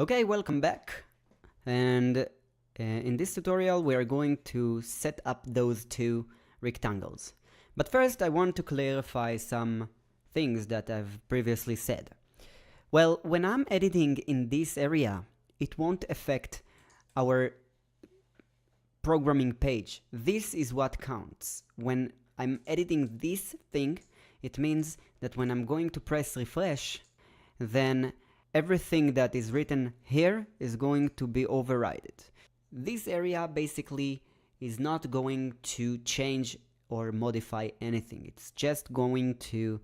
Okay, welcome back. And in this tutorial we are going to set up those two rectangles. But first I want to clarify some things that I've previously said. Well, when I'm editing in this area, it won't affect our programming page. This is what counts. When I'm editing this thing, it means that when I'm going to press refresh, then everything that is written here is going to be overridden. This area basically is not going to change or modify anything. It's just going to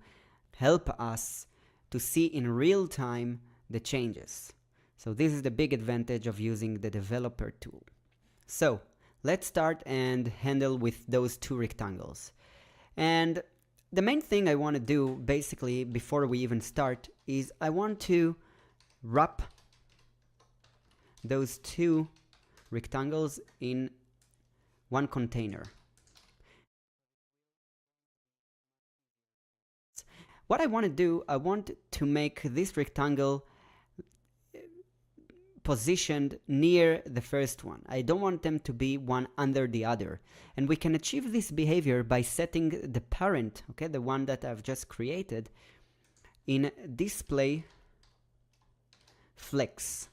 help us to see in real time the changes. So this is the big advantage of using the developer tool. So let's start and handle with those two rectangles. And the main thing I want to do basically before we even start is I want to wrap those two rectangles in one container. What I want to do, I want to make this rectangle positioned near the first one. I don't want them to be one under the other. And we can achieve this behavior by setting the parent, okay, the one that I've just created, in display flex.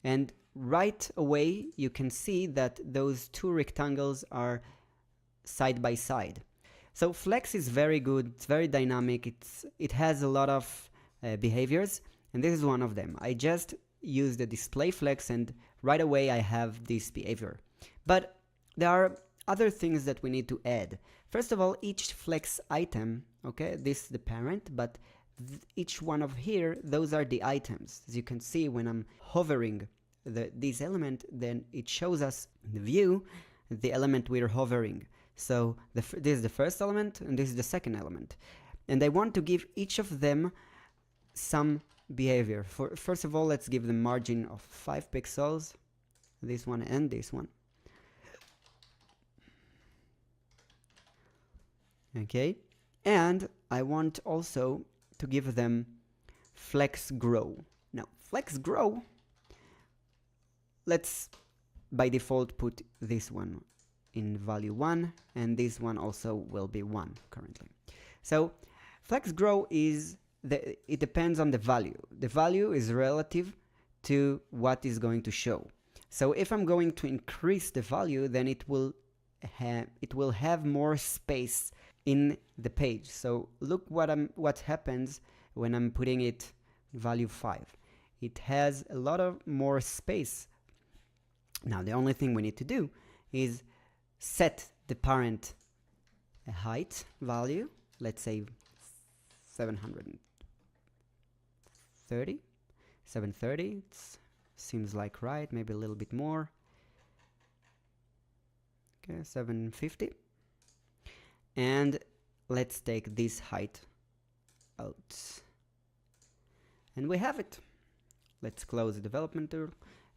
And right away you can see that those two rectangles are side by side. So flex is very good, it's very dynamic, it has a lot of behaviors, and this is one of them. I just use the display flex and right away I have this behavior. But there are other things that we need to add. First of all, each flex item, okay, this is the parent, but each one of here, those are the items. As you can see, when I'm hovering this element, then it shows us in the view the element we're hovering. So this is the first element and this is the second element. And I want to give each of them some behavior. First of all, let's give them margin of 5 pixels, this one and this one. Okay, and I want also to give them flex grow. Now, flex grow, let's by default put this one in value 1, and this one also will be 1 currently. So flex grow is it depends on the value. The value is relative to what is going to show. So if I'm going to increase the value, then it will have more space in the page. So look what happens when I'm putting it value 5. It has a lot of more space. Now the only thing we need to do is set the parent height value, let's say 730. It seems like right, maybe a little bit more. Okay, 750. And let's take this height out. And we have it. Let's close the development tool,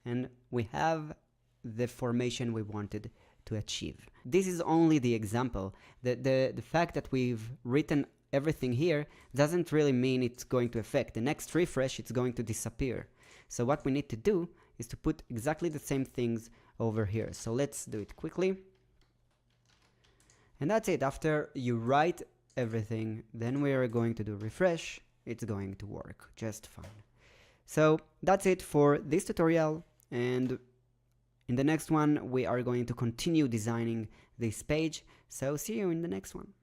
and we have the formation we wanted to achieve. This is only the example. The fact that we've written everything here doesn't really mean it's going to affect. The next refresh, it's going to disappear. So what we need to do is to put exactly the same things over here. So let's do it quickly. And that's it. After you write everything, then we are going to do refresh. It's going to work just fine. So that's it for this tutorial, and in the next one we are going to continue designing this page. So see you in the next one.